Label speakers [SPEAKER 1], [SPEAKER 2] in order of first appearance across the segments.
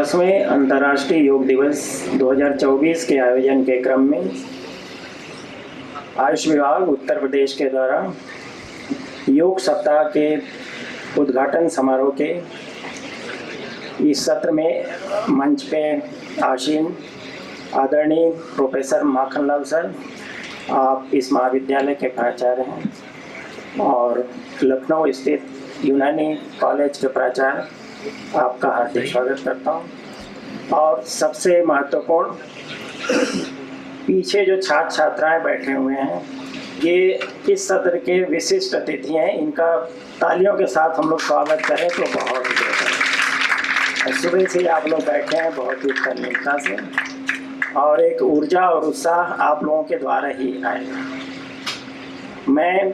[SPEAKER 1] 10वें अंतर्राष्ट्रीय योग दिवस 2024 के आयोजन के क्रम में आयुष विभाग उत्तर प्रदेश के द्वारा योग सप्ताह के उद्घाटन समारोह के इस सत्र में मंच पे आसीन आदरणीय प्रोफेसर माखनलाल सर, आप इस महाविद्यालय के प्राचार्य हैं और लखनऊ स्थित यूनानी कॉलेज के प्राचार्य, आपका हार्दिक स्वागत करता हूं। और सबसे महत्वपूर्ण, पीछे जो छात्र छात्राएं बैठे हुए हैं, ये इस सत्र के विशिष्ट अतिथि हैं। इनका तालियों के साथ हम लोग स्वागत करें तो बहुत ही बेहतर है। सुबह से आप लोग बैठे हैं बहुत ही तन्मयता से और एक ऊर्जा और उत्साह आप लोगों के द्वारा ही आएगा। मैं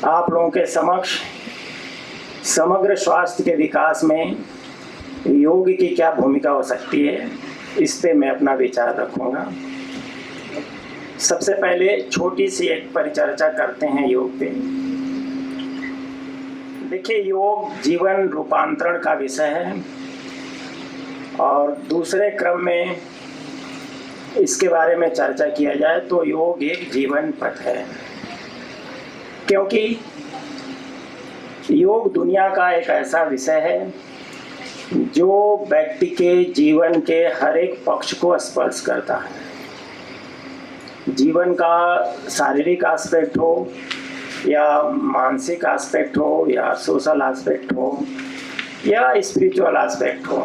[SPEAKER 1] आप लोगों के समक्ष समग्र स्वास्थ्य के विकास में योग की क्या भूमिका हो सकती है, इस पे मैं अपना विचार रखूंगा। सबसे पहले छोटी सी एक परिचर्चा करते हैं योग पे। देखिए, योग जीवन रूपांतरण का विषय है और दूसरे क्रम में इसके बारे में चर्चा किया जाए तो योग एक जीवन पथ है, क्योंकि योग दुनिया का एक ऐसा विषय है जो व्यक्ति के जीवन के हर एक पक्ष को स्पर्श करता है। जीवन का शारीरिक एस्पेक्ट हो या मानसिक एस्पेक्ट हो या सोशल एस्पेक्ट हो या स्पिरिचुअल एस्पेक्ट हो,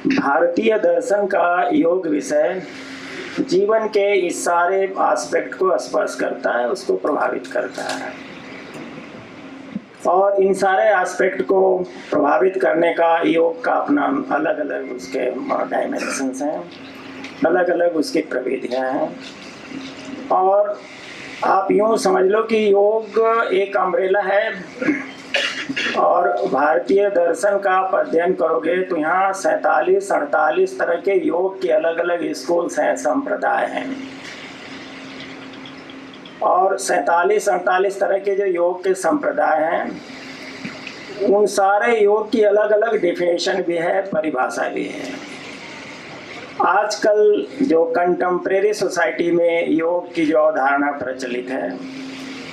[SPEAKER 1] भारतीय दर्शन का योग विषय जीवन के इस सारे एस्पेक्ट को स्पर्श करता है, उसको प्रभावित करता है। और इन सारे एस्पेक्ट को प्रभावित करने का योग का अपना अलग अलग उसके डायमेंशंस हैं, अलग अलग उसकी प्रविधियां हैं। और आप यूँ समझ लो कि योग एक अम्ब्रेला है और भारतीय दर्शन का आप अध्ययन करोगे तो यहाँ 47-48 तरह के योग के अलग अलग स्कूल्स हैं, संप्रदाय हैं। और 47-48 तरह के जो योग के संप्रदाय हैं, उन सारे योग की अलग अलग डेफिनेशन भी है, परिभाषा भी है। आजकल जो कंटेम्प्रेरी सोसाइटी में योग की जो अवधारणा प्रचलित है,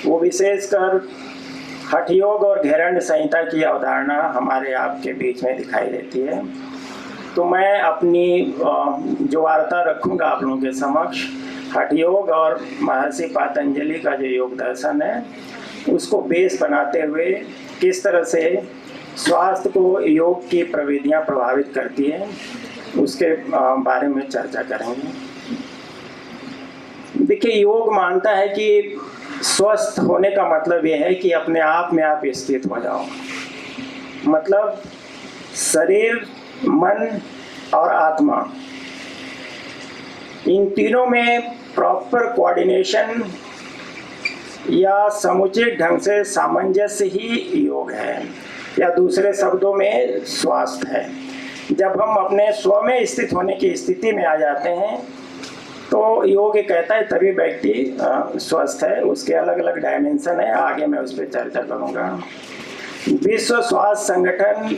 [SPEAKER 1] वो विशेषकर हठ योग और घेरंड संहिता की अवधारणा हमारे आपके बीच में दिखाई देती है। तो मैं अपनी जो वार्ता रखूँगा आप लोगों के समक्ष, हठ योग और महर्षि पतंजलि का जो योग दर्शन है, उसको बेस बनाते हुए किस तरह से स्वास्थ्य को योग की प्रविधियां प्रभावित करती हैं, उसके बारे में चर्चा करेंगे। देखिए, योग मानता है कि स्वस्थ होने का मतलब ये है कि अपने आप में आप स्थित हो जाओ। मतलब शरीर, मन और आत्मा, इन तीनों में प्रॉपर कोऑर्डिनेशन या समुचित ढंग से सामंजस्य ही योग है, या दूसरे शब्दों में स्वास्थ्य है। जब हम अपने स्व में स्थित होने की स्थिति में आ जाते हैं तो योग कहता है तभी व्यक्ति स्वस्थ है। उसके अलग अलग डायमेंशन है, आगे मैं उस पर चर्चा करूँगा। विश्व स्वास्थ्य संगठन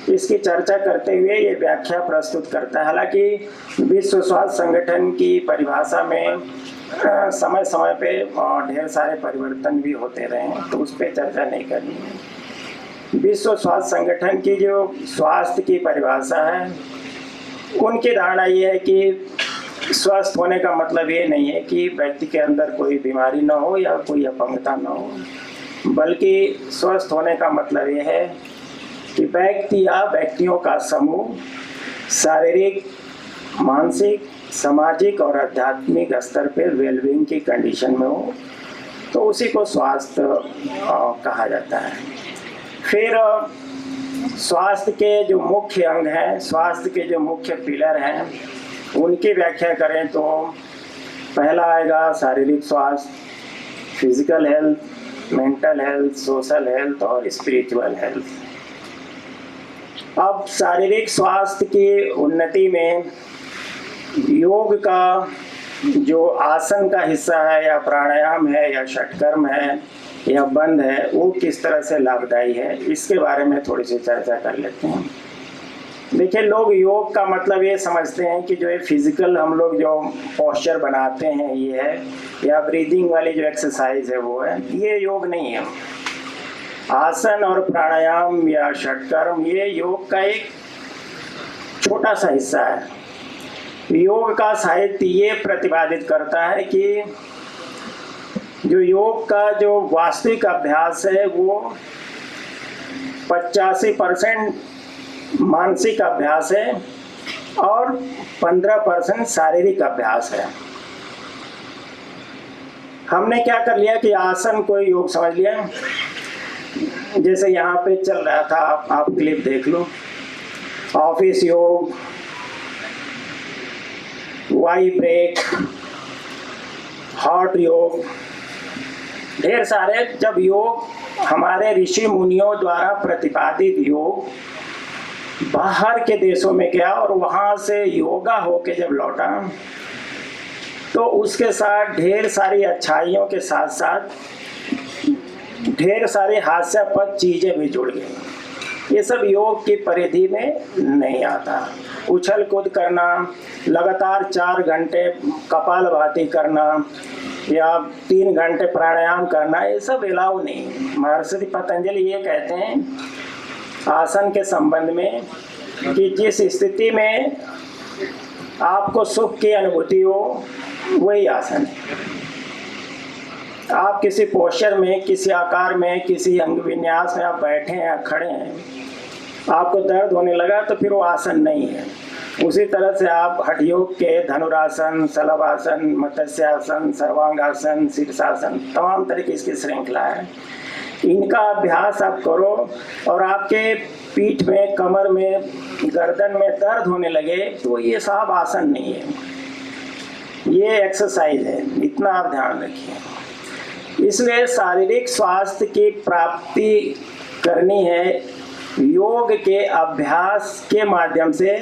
[SPEAKER 1] इसकी चर्चा करते हुए ये व्याख्या प्रस्तुत करता है। हालांकि विश्व स्वास्थ्य संगठन की परिभाषा में समय समय पे ढेर सारे परिवर्तन भी होते रहे हैं, तो उस पर चर्चा नहीं करनी है। विश्व स्वास्थ्य संगठन की जो स्वास्थ्य की परिभाषा है, उनकी धारणा ये है कि स्वस्थ होने का मतलब ये नहीं है कि व्यक्ति के अंदर कोई बीमारी न हो या कोई अपंगता न हो, बल्कि स्वस्थ होने का मतलब ये है कि व्यक्ति या व्यक्तियों का समूह शारीरिक, मानसिक, सामाजिक और आध्यात्मिक स्तर पर वेलबींग की कंडीशन में हो, तो उसी को स्वास्थ्य कहा जाता है। फिर स्वास्थ्य के जो मुख्य अंग हैं, स्वास्थ्य के जो मुख्य पिलर हैं, उनकी व्याख्या करें तो पहला आएगा शारीरिक स्वास्थ्य, physical health, mental health, social health और स्पिरिचुअल हेल्थ। अब शारीरिक स्वास्थ्य की उन्नति में योग का जो आसन का हिस्सा है या प्राणायाम है या षटकर्म है या बंद है, वो किस तरह से लाभदायी है, इसके बारे में थोड़ी सी चर्चा कर लेते हैं। देखिए, लोग योग का मतलब ये समझते हैं कि जो ये फिजिकल हम लोग जो पोस्चर बनाते हैं ये है, या ब्रीदिंग वाली जो एक्सरसाइज है वो है, ये योग नहीं है। आसन और प्राणायाम या षटकर्म ये योग का एक छोटा सा हिस्सा है। योग का साहित्य ये प्रतिपादित करता है कि जो योग का जो वास्तविक अभ्यास है वो 85% मानसिक अभ्यास है और 15% शारीरिक अभ्यास है। हमने क्या कर लिया कि आसन को योग समझ लिया। जैसे यहाँ पे चल रहा था, आप क्लिप देख लो, ऑफिस योग, वाई ब्रेक, हॉट योग, ढेर सारे। जब योग हमारे ऋषि मुनियों द्वारा प्रतिपादित योग बाहर के देशों में गया और वहाँ से योगा होके जब लौटा, तो उसके साथ ढेर सारी अच्छाइयों के साथ साथ ढेर सारी हास्यास्पद चीज़ें भी जुड़ गई। ये सब योग की परिधि में नहीं आता। उछल कूद करना, लगातार 4 घंटे कपालभाति करना या 3 घंटे प्राणायाम करना, ये सब अलाउ नहीं। महर्षि पतंजलि ये कहते हैं आसन के संबंध में कि जिस स्थिति में आपको सुख की अनुभूति हो वही आसन है। आप किसी पोस्चर में, किसी आकार में, किसी अंग विन्यास में आप बैठे हैं या खड़े हैं, आपको दर्द होने लगा तो फिर वो आसन नहीं है। उसी तरह से आप हठ योग के धनुरासन, शलभासन, मत्स्यासन, सर्वांगासन, शीर्षासन, तमाम तरह की इसकी श्रृंखला है। इनका अभ्यास आप करो और आपके पीठ में, कमर में, गर्दन में दर्द होने लगे तो ये सब आसन नहीं है, ये एक्सरसाइज है। इतना आप ध्यान रखिए। इसलिए शारीरिक स्वास्थ्य की प्राप्ति करनी है योग के अभ्यास के माध्यम से।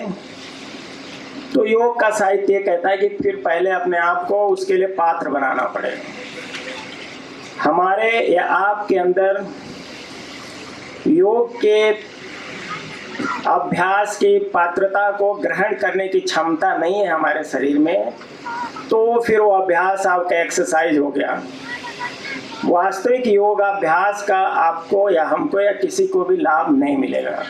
[SPEAKER 1] तो योग का साहित्य कहता है कि फिर पहले अपने आप को उसके लिए पात्र बनाना पड़ेगा। हमारे या आपके अंदर योग के अभ्यास की पात्रता को ग्रहण करने की क्षमता नहीं है हमारे शरीर में, तो फिर वो अभ्यास आपका एक्सरसाइज हो गया। वास्तविक योगाभ्यास का आपको या हमको या किसी को भी लाभ नहीं मिलेगा।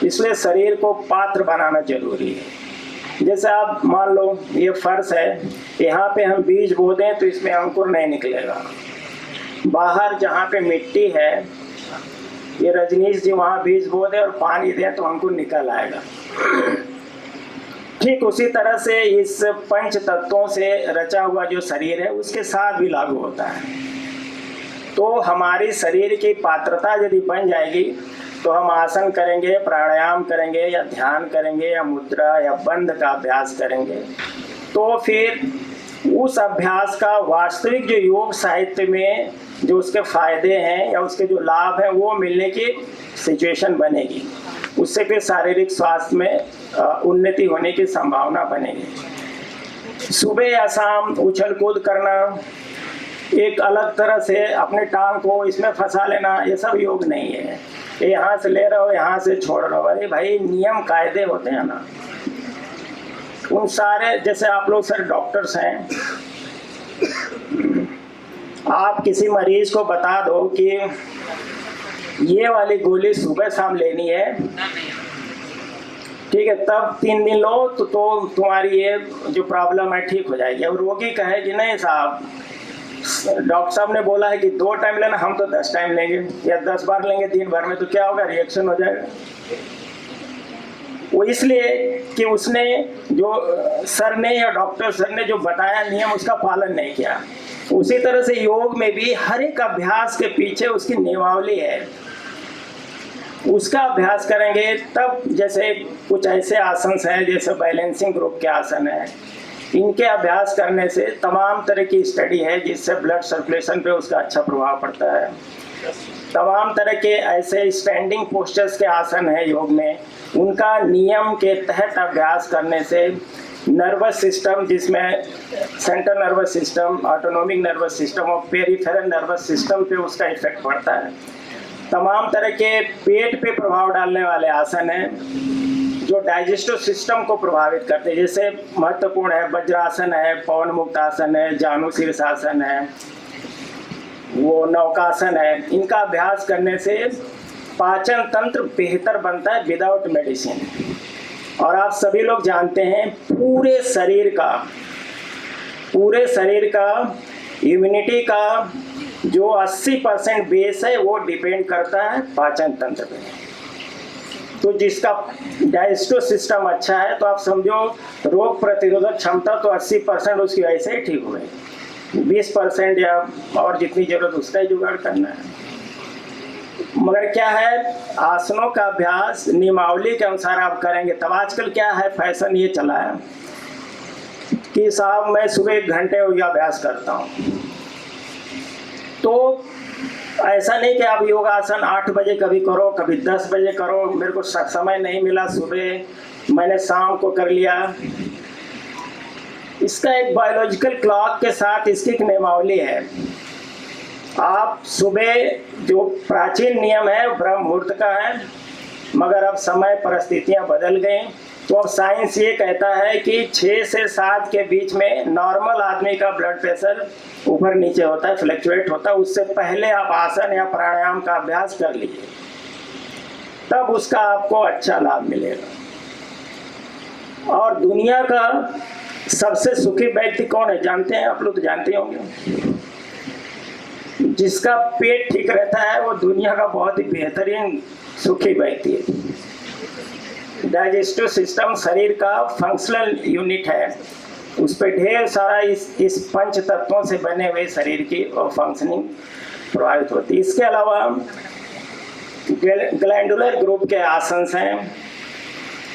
[SPEAKER 1] इसलिए शरीर को पात्र बनाना जरूरी है। जैसे आप मान लो ये फर्श है, यहाँ पे हम बीज बो दें तो इसमें अंकुर नहीं निकलेगा। बाहर जहाँ पे मिट्टी है, ये रजनीश जी वहाँ बीज बो दें और पानी दें तो अंकुर निकल आएगा। ठीक उसी तरह से इस पंच तत्वों से रचा हुआ जो शरीर है उसके साथ भी लागू होता है। तो हमारी शरीर की पात्रता यदि बन जाएगी तो हम आसन करेंगे, प्राणायाम करेंगे या ध्यान करेंगे या मुद्रा या बंध का अभ्यास करेंगे, तो फिर उस अभ्यास का वास्तविक जो योग साहित्य में जो उसके फायदे हैं या उसके जो लाभ हैं वो मिलने की सिचुएशन बनेगी। उससे फिर शारीरिक स्वास्थ्य में उन्नति होने की संभावना बनेगी। सुबह या शाम उछल कूद करना, एक अलग तरह से अपने टांग को इसमें फंसा लेना, ये सब योग नहीं है। यहाँ से ले रहे हो, यहाँ से छोड़ रहे हो, अरे भाई नियम कायदे होते हैं ना, उन सारे। जैसे आप लोग सर डॉक्टर्स हैं, आप किसी मरीज को बता दो कि ये वाली गोली सुबह शाम लेनी है, ठीक है, तब 3 दिन लो तो तुम्हारी ये जो प्रॉब्लम है ठीक हो जाएगी। और रोगी कहे कि नहीं साहब, डॉक्टर साहब ने बोला है कि 2 टाइम लेना, हम तो 10 टाइम लेंगे या 10 बार लेंगे दिन भर में, तो क्या होगा, रिएक्शन हो जाएगा। वो इसलिए कि उसने जो सर ने या डॉक्टर सर ने जो बताया नियम उसका पालन नहीं किया। उसी तरह से योग में भी हर एक अभ्यास के पीछे उसकी नियमावली है, उसका अभ्यास करेंगे तब। जैसे कुछ ऐसे आसन हैं जैसे बैलेंसिंग ग्रुप के आसन है, इनके अभ्यास करने से तमाम तरह की स्टडी है जिससे ब्लड सर्कुलेशन पे उसका अच्छा प्रभाव पड़ता है। तमाम तरह के ऐसे स्टैंडिंग पोस्चर्स के आसन है योग में, उनका नियम के तहत अभ्यास करने से नर्वस सिस्टम, जिसमें central nervous system, autonomic nervous system और पेरिफेरल नर्वस सिस्टम पे उसका इफेक्ट पड़ता है। तमाम तरह के पेट पे प्रभाव डालने वाले आसन हैं जो डाइजेस्टिव सिस्टम को प्रभावित करते हैं। जैसे महत्वपूर्ण है वज्रासन है, पवन मुक्त आसन है, जानु शीर्षासन है, वो नौकासन है। इनका अभ्यास करने से पाचन तंत्र बेहतर बनता है विदाउट मेडिसिन। और आप सभी लोग जानते हैं पूरे शरीर का इम्यूनिटी का जो 80% बेस है वो डिपेंड करता है पाचन तंत्र पे। तो जिसका डाइजेस्टिव सिस्टम अच्छा है तो आप समझो रोग प्रतिरोधक क्षमता तो 80% उसकी वजह से ही ठीक हो गई। 20% या और जितनी जरूरत उसका ही जुगाड़ करना है। मगर क्या है, आसनों का अभ्यास नियमावली के अनुसार आप करेंगे। तब आजकल क्या है, फैशन ये चला है कि साहब मैं सुबह 1 घंटे योगाभ्यास करता हूँ। तो ऐसा नहीं कि आप योगासन 8 बजे कभी करो, कभी 10 बजे करो। मेरे को समय नहीं मिला सुबह, मैंने शाम को कर लिया। इसका एक बायोलॉजिकल क्लॉक के साथ इसकी एक नियमावली है। आप सुबह जो प्राचीन नियम है ब्रह्म मुहूर्त का है, मगर अब समय परिस्थितियां बदल गई। तो अब साइंस ये कहता है कि 6 से 7 के बीच में नॉर्मल आदमी का ब्लड प्रेशर ऊपर नीचे होता है, फ्लक्चुएट होता है। उससे पहले आप आसन या प्राणायाम का अभ्यास कर लीजिए, तब उसका आपको अच्छा लाभ मिलेगा। और दुनिया का सबसे सुखी व्यक्ति कौन है जानते हैं आप लोग? तो जानते होंगे। जिसका पेट ठीक रहता है वो दुनिया का बहुत ही बेहतरीन सुखी व्यक्ति है। डाइजेस्टिव सिस्टम शरीर का फंक्शनल यूनिट है, उस पर ढेर सारा इस पंच तत्वों से बने हुए शरीर की और फंक्शनिंग प्रभावित होती है। इसके अलावा ग्लैंडुलर ग्रुप के आसन हैं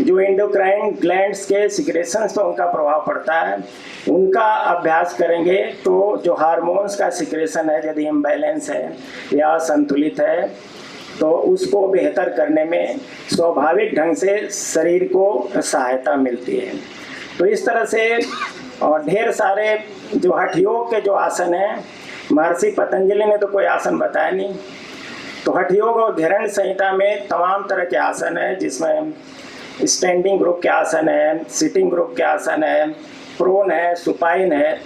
[SPEAKER 1] जो एंडोक्राइन ग्लैंड्स के सिक्रेशंस पर उनका प्रभाव पड़ता है। उनका अभ्यास करेंगे तो जो हार्मोन्स का सिक्रेशन है यदि इम्बैलेंस है या असंतुलित है तो उसको बेहतर करने में स्वाभाविक ढंग से शरीर को सहायता मिलती है। तो इस तरह से और ढेर सारे जो हठ योग के जो आसन हैं, महर्षि पतंजलि ने तो कोई आसन बताया नहीं। तो हठ योग और घिरण संहिता में तमाम तरह के आसन है, जिसमें स्टैंडिंग ग्रुप के आसन है, सिटिंग ग्रुप के आसन है, प्रोन है, सुपाइन है।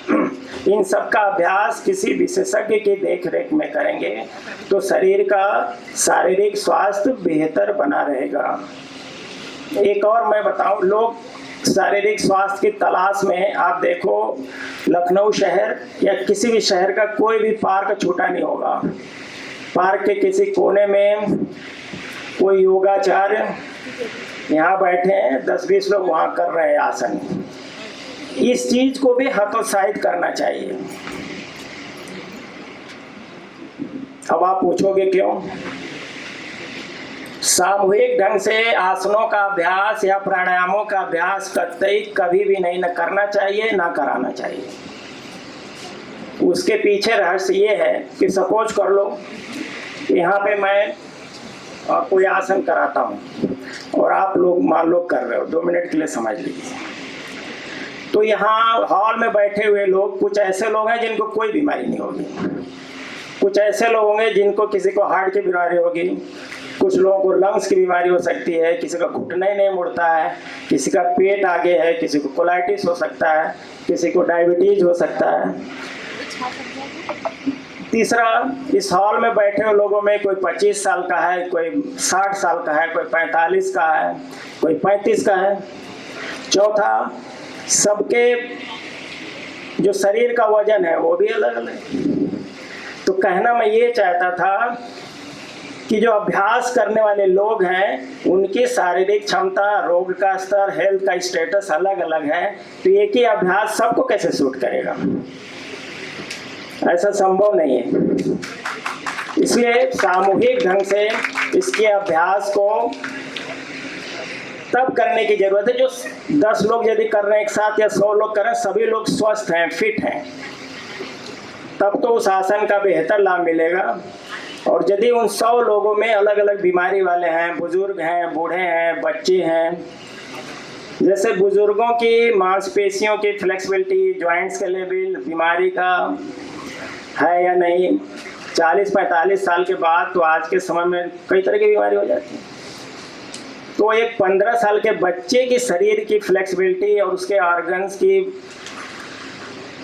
[SPEAKER 1] इन सब का अभ्यास किसी विशेषज्ञ की देखरेख में करेंगे तो शरीर का शारीरिक स्वास्थ्य बेहतर बना रहेगा। एक और मैं बताऊं, लोग शारीरिक स्वास्थ्य की तलाश में, आप देखो लखनऊ शहर या किसी भी शहर का कोई भी पार्क छूटा नहीं होगा। पार्क के किसी कोने में कोई योगाचार्य यहाँ बैठे हैं, 10-20 लोग वहाँ कर रहे हैं आसन। इस चीज को भी हतोत्साहित करना चाहिए। अब आप पूछोगे क्यों? सामूहिक ढंग से आसनों का अभ्यास या प्राणायामों का अभ्यास कतई कभी भी नहीं न करना चाहिए ना कराना चाहिए। उसके पीछे रहस्य ये है कि सपोज कर लो यहाँ पे मैं कोई आसन कराता हूँ और आप लोग मान लो कर रहे हो, 2 मिनट के लिए समझ लीजिए। तो यहाँ हॉल में बैठे हुए लोग, कुछ ऐसे लोग हैं जिनको कोई बीमारी नहीं होगी, कुछ ऐसे लोग होंगे जिनको किसी को हार्ट की बीमारी होगी, कुछ लोगों को लंग्स की बीमारी हो सकती है, किसी का घुटना ही नहीं मुड़ता है, किसी का पेट आगे है, किसी को कोलाइटिस हो सकता है, किसी को डायबिटीज हो सकता है। तीसरा, इस हॉल में बैठे हुए लोगों में कोई 25 साल का है, कोई 60 साल का है, कोई 45 का है, कोई 35 का है। चौथा, सबके जो शरीर का वजन है वो भी अलग अलग। तो कहना मैं ये चाहता था कि जो अभ्यास करने वाले लोग हैं उनकी शारीरिक क्षमता, रोग का स्तर, हेल्थ का स्टेटस अलग अलग है। तो एक ही अभ्यास सबको कैसे सूट करेगा? ऐसा संभव नहीं है। इसलिए सामूहिक ढंग से इसके अभ्यास को तब करने की जरूरत है जो 10 लोग यदि कर रहे हैं एक साथ या 100 लोग कर रहे हैं, सभी लोग स्वस्थ हैं, फिट हैं, तब तो उस आसन का बेहतर लाभ मिलेगा। और यदि उन 100 लोगों में अलग अलग बीमारी वाले हैं, बुजुर्ग हैं, बूढ़े हैं, बच्चे हैं, जैसे बुजुर्गों की मांसपेशियों की फ्लेक्सिबिलिटी, जॉइंट्स के लेवल, बीमारी का है या नहीं, 40-45 साल के बाद तो आज के समय में कई तरह की बीमारी हो जाती है। तो एक 15 साल के बच्चे की शरीर की फ्लेक्सिबिलिटी और उसके ऑर्गन्स की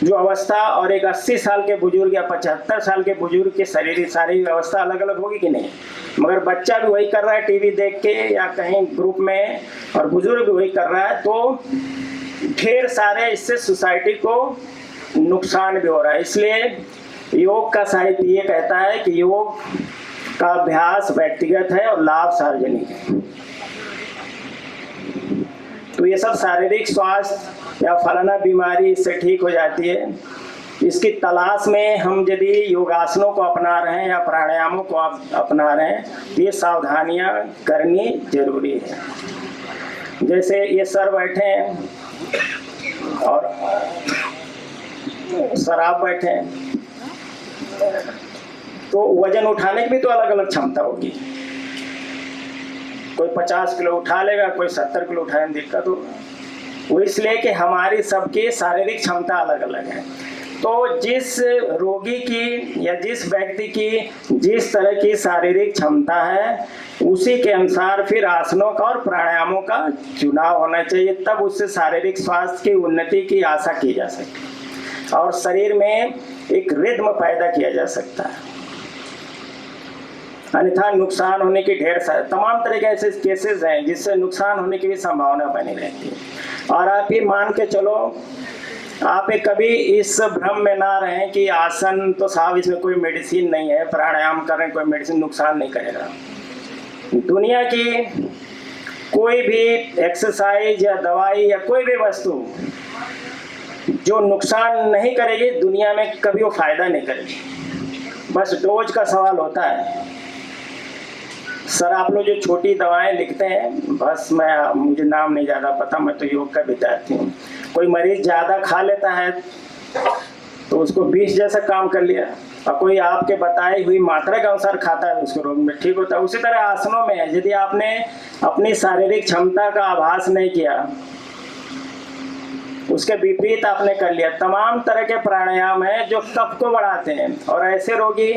[SPEAKER 1] जो अवस्था और एक 80 साल के बुजुर्ग या 75 साल के बुजुर्ग की शारीरिक अवस्था अलग अलग होगी कि नहीं। मगर बच्चा भी वही कर रहा है टीवी देख के या कहीं ग्रुप में, और बुजुर्ग भी वही कर रहा है, तो ढेर सारे इससे सोसाइटी को नुकसान भी हो रहा है। इसलिए योग का साहित्य ये कहता है कि योग का अभ्यास व्यक्तिगत है और लाभ सार्वजनिक है। तो ये सब शारीरिक स्वास्थ्य या फलाना बीमारी इससे ठीक हो जाती है, इसकी तलाश में हम यदि योगासनों को अपना रहे हैं या प्राणायामों को अपना रहे हैं तो ये सावधानियां करनी जरूरी है। जैसे ये सर बैठे हैं और सर आप बैठे हैं, तो वजन उठाने की भी तो अलग अलग क्षमता होगी। कोई 50 किलो उठा लेगा, कोई 70 किलो उठाने में दिक्कत होगा। वो इसलिए कि हमारी सबकी शारीरिक क्षमता अलग अलग है। तो जिस रोगी की या जिस व्यक्ति की जिस तरह की शारीरिक क्षमता है उसी के अनुसार फिर आसनों का और प्राणायामों का चुनाव होना चाहिए, तब उससे शारीरिक स्वास्थ्य की उन्नति की आशा की जा सकती है और शरीर में एक रिद्म पैदा किया जा सकता है। अन्यथा नुकसान होने की ढेर सारे तमाम तरह के ऐसे केसेस हैं जिससे नुकसान होने की भी संभावना बनी रहती है। और आप ये मान के चलो, आप कभी इस भ्रम में ना रहें कि आसन तो साहब इसमें कोई मेडिसिन नहीं है, प्राणायाम करें कोई मेडिसिन नुकसान नहीं करेगा। दुनिया की कोई भी एक्सरसाइज या दवाई या कोई भी वस्तु जो नुकसान नहीं करेगी दुनिया में कभी वो फायदा नहीं करेगी, बस डोज का सवाल होता है। सर आप लोग जो छोटी दवाएं लिखते हैं, बस मुझे नाम नहीं ज़्यादा पता, मैं तो योग का विद्यार्थी हूँ। कोई मरीज ज़्यादा खा लेता है तो उसको विष जैसा काम कर लिया, और कोई आपके बताई हुई मात्रा के अनुसार खाता है उसको रोग में ठीक होता है। उसी तरह आसनों में है, यदि आपने अपनी शारीरिक क्षमता का आभास नहीं किया, उसके विपरीत आपने कर लिया। तमाम तरह के प्राणायाम हैं जो कफ को बढ़ाते हैं, और ऐसे रोगी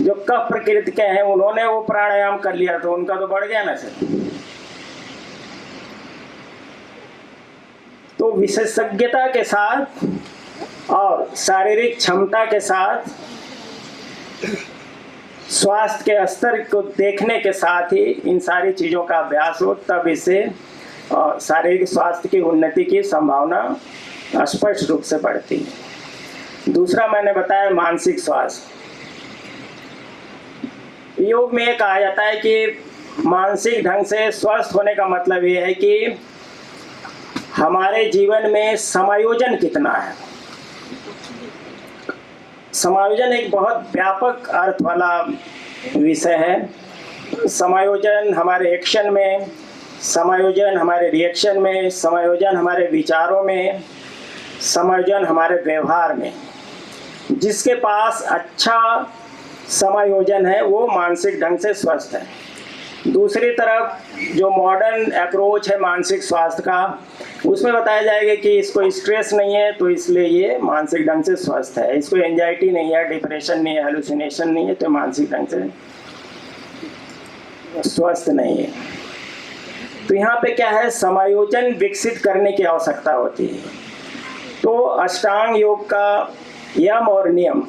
[SPEAKER 1] जो कफ प्रकृति के हैं उन्होंने वो प्राणायाम कर लिया तो उनका तो बढ़ गया ना सर। तो विशेषज्ञता के साथ और शारीरिक क्षमता के साथ स्वास्थ्य के स्तर को देखने के साथ ही इन सारी चीज़ों का अभ्यास हो, तब इससे शारीरिक स्वास्थ्य की उन्नति की संभावना स्पष्ट रूप से बढ़ती है। दूसरा मैंने बताया मानसिक स्वास्थ्य। योग में कहा जाता है कि मानसिक ढंग से स्वस्थ होने का मतलब ये है कि हमारे जीवन में समायोजन कितना है। समायोजन एक बहुत व्यापक अर्थ वाला विषय है। समायोजन हमारे एक्शन में, समायोजन हमारे रिएक्शन में, समायोजन हमारे विचारों में, समायोजन हमारे व्यवहार में। जिसके पास अच्छा समायोजन है वो मानसिक ढंग से स्वस्थ है। दूसरी तरफ जो मॉडर्न अप्रोच है मानसिक स्वास्थ्य का, उसमें बताया जाएगा कि इसको स्ट्रेस नहीं है तो इसलिए ये मानसिक ढंग से स्वस्थ है, इसको एंजाइटी नहीं है, डिप्रेशन नहीं है, हेलुसिनेशन नहीं है, तो मानसिक ढंग से स्वस्थ नहीं है। तो यहाँ पे क्या है, समायोजन विकसित करने की आवश्यकता होती है। तो अष्टांग योग का यम और नियम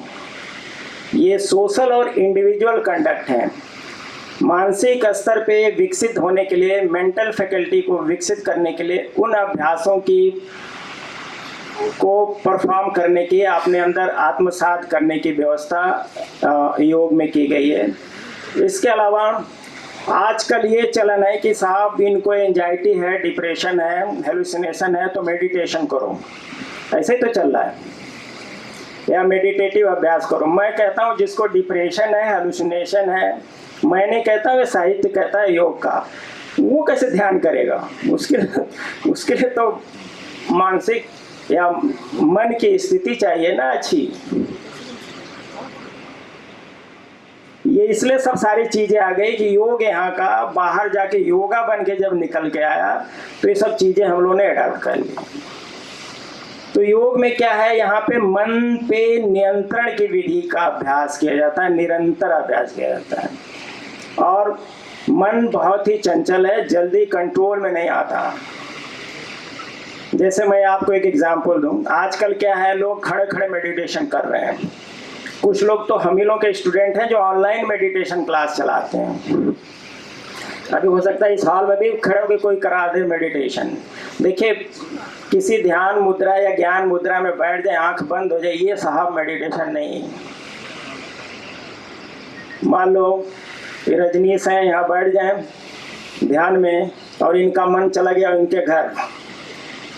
[SPEAKER 1] ये सोशल और इंडिविजुअल कंडक्ट है। मानसिक स्तर पे विकसित होने के लिए, मेंटल फैकल्टी को विकसित करने के लिए उन अभ्यासों को परफॉर्म करने की, अपने अंदर आत्मसात करने की व्यवस्था योग में की गई है। इसके अलावा आजकल ये चलन है कि साहब इनको एंजाइटी है, डिप्रेशन है, हेलुसिनेशन है तो मेडिटेशन करो, ऐसे ही तो चल रहा है, या मेडिटेटिव अभ्यास करो। मैं कहता हूँ जिसको डिप्रेशन है, हेलुसिनेशन है, मैं नहीं कहता हूँ, साहित्य कहता है योग का, वो कैसे ध्यान करेगा? उसके लिए तो मानसिक या मन की स्थिति चाहिए ना अच्छी। ये इसलिए सब सारी चीजें आ गई कि योग यहाँ का बाहर जाके योगा बन के जब निकल के आया तो ये सब चीजें हम लोगों ने अडॉप्ट कर ली। तो योग में क्या है, यहाँ पे मन पे नियंत्रण की विधि का अभ्यास किया जाता है, निरंतर अभ्यास किया जाता है। और मन बहुत ही चंचल है, जल्दी कंट्रोल में नहीं आता। जैसे मैं आपको एक एग्जांपल दूं, आजकल क्या है, लोग खड़े खड़े मेडिटेशन कर रहे हैं। कुछ लोग तो हम ही लोग के स्टूडेंट हैं जो ऑनलाइन मेडिटेशन क्लास चलाते हैं। अभी हो सकता है इस हॉल में भी खड़े होकर कोई करा दे मेडिटेशन। देखिए, किसी ध्यान मुद्रा या ज्ञान मुद्रा में बैठ जाए, आंख बंद हो जाए, ये साहब मेडिटेशन नहीं। मान लो रजनीश हैं, यहाँ बैठ जाए ध्यान में और इनका मन चला गया इनके घर,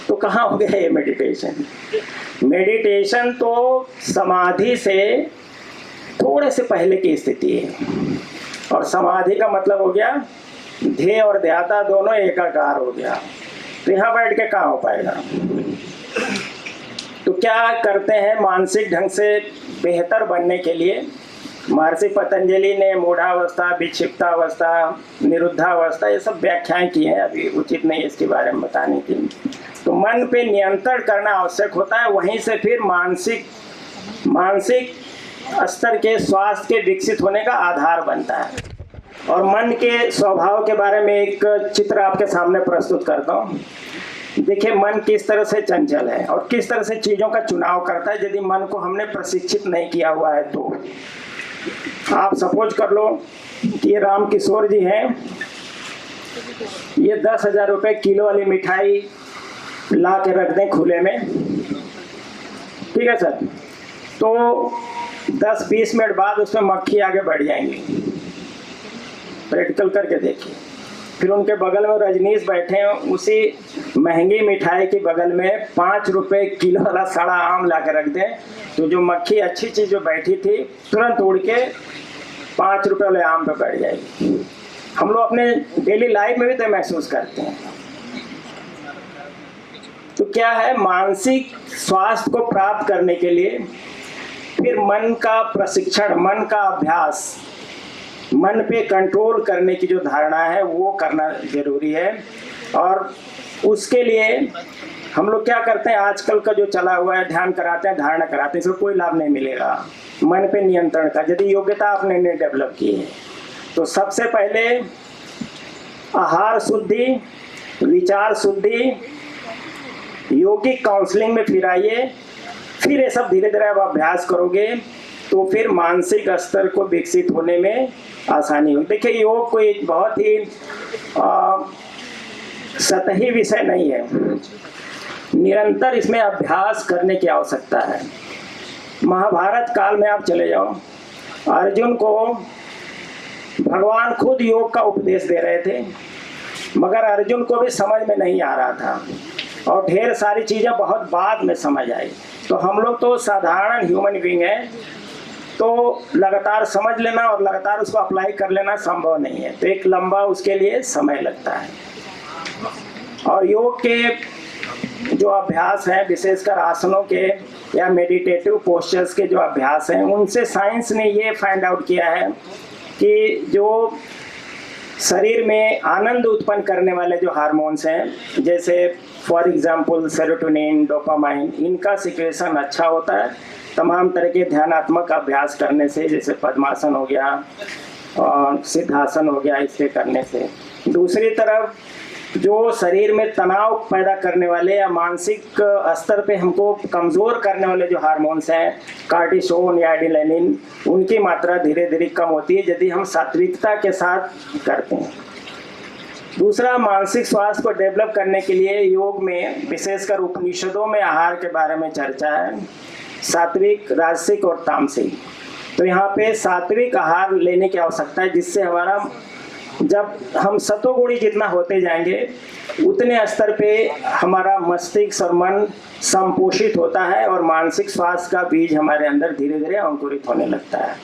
[SPEAKER 1] तो कहाँ हो गया ये मेडिटेशन? मेडिटेशन तो समाधि से थोड़े से पहले की स्थिति है। और समाधि का मतलब हो गया ध्येय और ध्याता दोनों एकाकार हो गया। तो यहाँ बैठ के कहाँ हो पाएगा? तो क्या करते हैं, मानसिक ढंग से बेहतर बनने के लिए महर्षि पतंजलि ने मूढ़ावस्था, विक्षिप्तावस्था, निरुद्धावस्था, ये सब व्याख्याएं की हैं। अभी उचित नहीं इसके बारे में बताने की। तो मन पे नियंत्रण करना आवश्यक होता है, वहीं से फिर मानसिक स्तर के स्वास्थ्य के विकसित होने का आधार बनता है। और मन के स्वभाव के बारे में एक चित्र आपके सामने प्रस्तुत करता हूँ। देखिए, मन किस तरह से चंचल है और किस तरह से चीज़ों का चुनाव करता है यदि मन को हमने प्रशिक्षित नहीं किया हुआ है तो। आप सपोज कर लो कि ये राम किशोर जी हैं, ये 10,000 रुपये किलो वाली मिठाई ला के रख दें खुले में, ठीक है सर, तो 10-20 मिनट बाद उसमें मक्खी आगे बढ़ जाएंगी। प्रैक्टिकल करके देखिए। फिर उनके बगल में रजनीश बैठे हैं, उसी महंगी मिठाई के बगल में 5 रुपये किलो वाला सड़ा आम ला के रख दें, तो जो मक्खी अच्छी चीज़ जो बैठी थी तुरंत उड़ के 5 रुपये वाले आम पे बैठ जाएगी। हम लोग अपने डेली लाइफ में भी तो महसूस करते हैं। तो क्या है, मानसिक स्वास्थ्य को प्राप्त करने के लिए फिर मन का प्रशिक्षण, मन का अभ्यास, मन पे कंट्रोल करने की जो धारणा है वो करना जरूरी है। और उसके लिए हम लोग क्या करते हैं, आजकल का जो चला हुआ है, ध्यान कराते हैं, धारणा कराते हैं, इसमें कोई लाभ नहीं मिलेगा मन पे नियंत्रण का यदि योग्यता आपने नहीं डेवलप की है। तो सबसे पहले आहार शुद्धि, विचार शुद्धि, योगिक काउंसलिंग में फिर आइए। फिर ये सब धीरे धीरे आप अभ्यास करोगे तो फिर मानसिक स्तर को विकसित होने में आसानी होगी। देखिए, योग कोई बहुत ही सतही विषय नहीं है, निरंतर इसमें अभ्यास करने की आवश्यकता है। महाभारत काल में आप चले जाओ, अर्जुन को भगवान खुद योग का उपदेश दे रहे थे, मगर अर्जुन को भी समझ में नहीं आ रहा था और ढेर सारी चीज़ें बहुत बाद में समझ आई। तो हम लोग तो साधारण ह्यूमन बीइंग हैं, तो लगातार समझ लेना और लगातार उसको अप्लाई कर लेना संभव नहीं है, तो एक लंबा उसके लिए समय लगता है। और योग के जो अभ्यास हैं, विशेषकर आसनों के या मेडिटेटिव पोस्चर्स के जो अभ्यास हैं, उनसे साइंस ने ये फाइंड आउट किया है कि जो शरीर में आनंद उत्पन्न करने वाले जो हार्मोन्स हैं, जैसे फॉर एग्जांपल सेरोटोनिन, डोपामाइन, इनका सिक्रेशन अच्छा होता है तमाम तरह के ध्यानात्मक अभ्यास करने से, जैसे पद्मासन हो गया और सिद्धासन हो गया, इसके करने से। दूसरी तरफ जो शरीर में तनाव पैदा करने वाले या मानसिक स्तर पे हमको कमज़ोर करने वाले जो हार्मोन्स हैं, कार्टिसोल या एड्रेनालिन, उनकी मात्रा धीरे धीरे कम होती है यदि हम सात्विकता के साथ करते हैं। दूसरा, मानसिक स्वास्थ्य को डेवलप करने के लिए योग में विशेषकर उपनिषदों में आहार के बारे में चर्चा है, सात्विक, राजसिक और तामसिक। तो यहाँ पे सात्विक आहार लेने की आवश्यकता है, जिससे हमारा, जब हम सतोगुणी जितना होते जाएंगे उतने स्तर पे हमारा मस्तिष्क और मन संपोषित होता है और मानसिक स्वास्थ्य का बीज हमारे अंदर धीरे धीरे अंकुरित होने लगता है।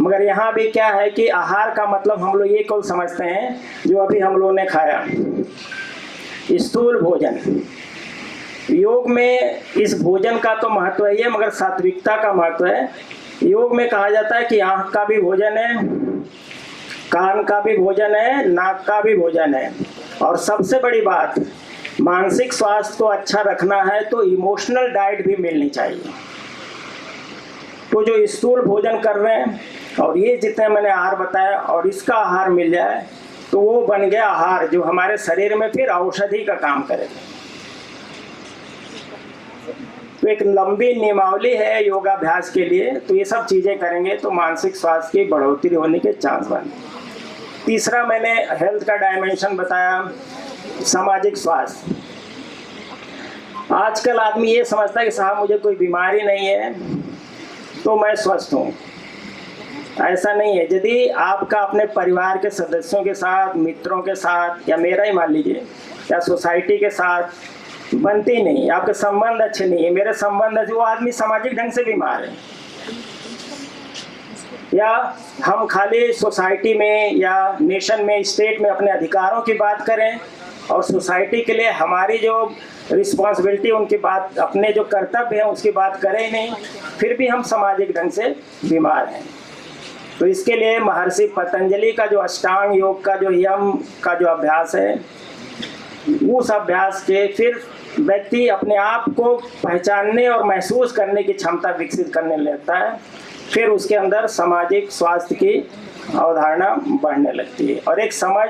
[SPEAKER 1] मगर यहाँ भी क्या है कि आहार का मतलब हम लोग ये कुल समझते हैं जो अभी हम लोगों ने खाया, स्थूल भोजन। योग में इस भोजन का तो महत्व ही है, मगर सात्विकता का महत्व है योग में कहा जाता है कि आँख का भी भोजन है, कान का भी भोजन है, नाक का भी भोजन है, और सबसे बड़ी बात, मानसिक स्वास्थ्य को अच्छा रखना है तो इमोशनल डाइट भी मिलनी चाहिए। तो जो स्थूल भोजन कर रहे हैं और ये जितने मैंने आहार बताया और इसका आहार मिल जाए तो वो बन गया आहार जो हमारे शरीर में फिर औषधि का काम करेगा। तो एक लंबी नियमावली है योगाभ्यास के लिए, तो ये सब चीज़ें करेंगे तो मानसिक स्वास्थ्य की बढ़ोतरी होने के चांस बनते। तीसरा मैंने हेल्थ का डायमेंशन बताया, सामाजिक स्वास्थ्य। आजकल आदमी ये समझता है कि साहब मुझे कोई बीमारी नहीं है तो मैं स्वस्थ हूँ। ऐसा नहीं है। यदि आपका अपने परिवार के सदस्यों के साथ, मित्रों के साथ, या मेरा ही मान लीजिए, या सोसाइटी के साथ बनती नहीं, आपके संबंध अच्छे नहीं है, मेरे संबंध अच्छे, वो आदमी सामाजिक ढंग से बीमार है। या हम खाली सोसाइटी में या नेशन में, स्टेट में अपने अधिकारों की बात करें और सोसाइटी के लिए हमारी जो रिस्पॉन्सिबिलिटी, उनकी बात, अपने जो कर्तव्य हैं उसकी बात करें ही नहीं, फिर भी हम सामाजिक ढंग से बीमार हैं। तो इसके लिए महर्षि पतंजलि का जो अष्टांग योग का जो यम का जो अभ्यास है, उस अभ्यास के फिर व्यक्ति अपने आप को पहचानने और महसूस करने की क्षमता विकसित करने लगता है। फिर उसके अंदर सामाजिक स्वास्थ्य की अवधारणा बढ़ने लगती है और एक समझ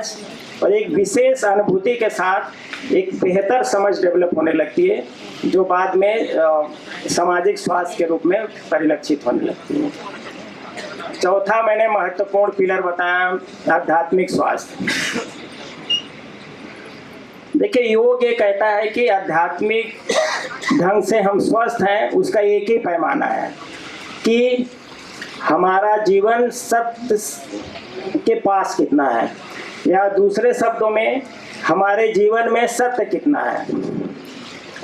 [SPEAKER 1] और एक विशेष अनुभूति के साथ एक बेहतर समझ डेवलप होने लगती है जो बाद में सामाजिक स्वास्थ्य के रूप में परिलक्षित होने लगती है। चौथा मैंने महत्वपूर्ण पिलर बताया, आध्यात्मिक स्वास्थ्य। देखिए, योग ये कहता है कि आध्यात्मिक ढंग से हम स्वस्थ हैं, उसका एक ही पैमाना है कि हमारा जीवन सत्य के पास कितना है, या दूसरे शब्दों में हमारे जीवन में सत्य कितना है।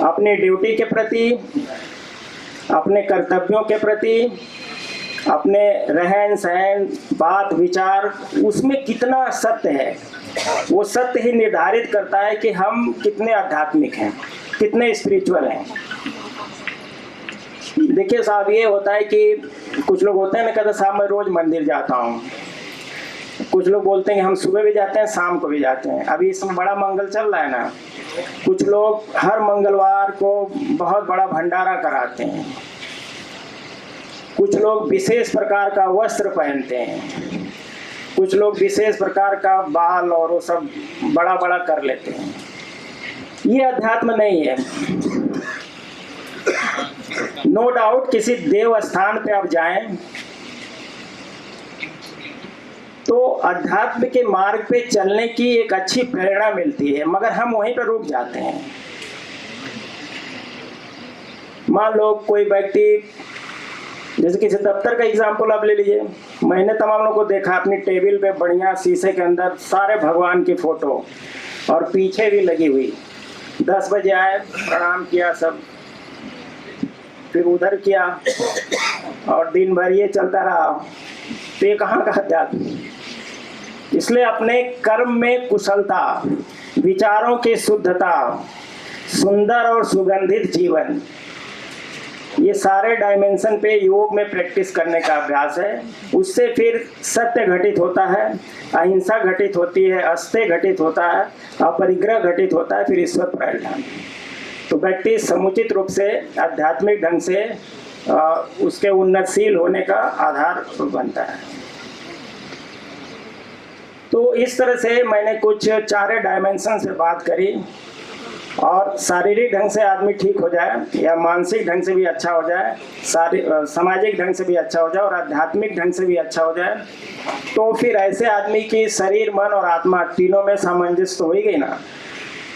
[SPEAKER 1] अपनी ड्यूटी के प्रति, अपने कर्तव्यों के प्रति, अपने रहन सहन, बात विचार, उसमें कितना सत्य है, वो सत्य ही निर्धारित करता है कि हम कितने आध्यात्मिक हैं, कितने स्पिरिचुअल हैं। देखिए साहब, ये होता है कि कुछ लोग होते हैं ना, कहते साहब मैं रोज मंदिर जाता हूँ। कुछ लोग बोलते हैं कि हम सुबह भी जाते हैं, शाम को भी जाते हैं। अभी इसमें बड़ा मंगल चल रहा है ना, कुछ लोग हर मंगलवार को बहुत बड़ा भंडारा कराते हैं। कुछ लोग विशेष प्रकार का वस्त्र पहनते हैं, कुछ लोग विशेष प्रकार का बाल और वो सब बड़ा बड़ा कर लेते हैं। ये अध्यात्म नहीं है। नो डाउट किसी देव स्थान पे आप जाएं तो अध्यात्म के मार्ग पे चलने की एक अच्छी प्रेरणा मिलती है, मगर हम वहीं पर रुक जाते हैं। मान लो कोई व्यक्ति, जैसे किसी दफ्तर का एग्जाम्पल आप ले लीजिए, मैंने तमाम लोगों को देखा अपनी टेबल पे बढ़िया शीशे के अंदर सारे भगवान की फोटो और पीछे भी लगी हुई। 10 बजे आए, प्रणाम किया सब, फिर उधर किया और दिन भर ये चलता रहा। तो ये कहाँ का अध्यात्म? इसलिए अपने कर्म में कुशलता, विचारों की शुद्धता, सुंदर और सुगंधित जीवन, ये सारे डायमेंशन पे योग में प्रैक्टिस करने का अभ्यास है। उससे फिर सत्य घटित होता है, अहिंसा घटित होती है, अस्तेय घटित होता है, अपरिग्रह घटित होता है, फिर ईश्वर प्रार्थना। तो व्यक्ति समुचित रूप से आध्यात्मिक ढंग से उसके उन्नतशील होने का आधार बनता है। तो इस तरह से मैंने कुछ 4 डायमेंशन से बात करी, और शारीरिक ढंग से आदमी ठीक हो जाए या मानसिक ढंग से भी अच्छा हो जाए, सामाजिक ढंग से भी अच्छा हो जाए और आध्यात्मिक ढंग से भी अच्छा हो जाए, तो फिर ऐसे आदमी की शरीर, मन और आत्मा तीनों में सामंजस्य तो हो ही गई ना।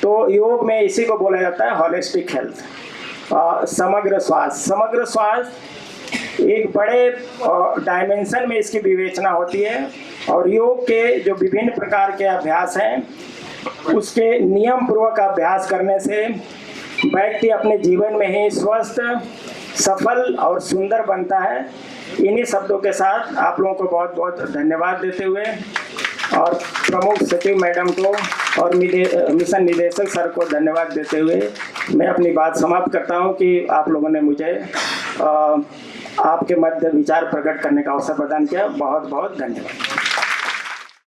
[SPEAKER 1] तो योग में इसी को बोला जाता है हॉलिस्टिक हेल्थ, समग्र स्वास्थ्य। समग्र स्वास्थ्य एक बड़े डायमेंशन में इसकी विवेचना होती है, और योग के जो विभिन्न प्रकार के अभ्यास हैं उसके नियम पूर्वक अभ्यास करने से व्यक्ति अपने जीवन में ही स्वस्थ, सफल और सुंदर बनता है। इन्हीं शब्दों के साथ आप लोगों को बहुत बहुत धन्यवाद देते हुए और प्रमुख सचिव मैडम को और मिशन निदेशक सर को धन्यवाद देते हुए मैं अपनी बात समाप्त करता हूं कि आप लोगों ने मुझे आपके मध्य विचार प्रकट करने का अवसर प्रदान किया। बहुत बहुत धन्यवाद।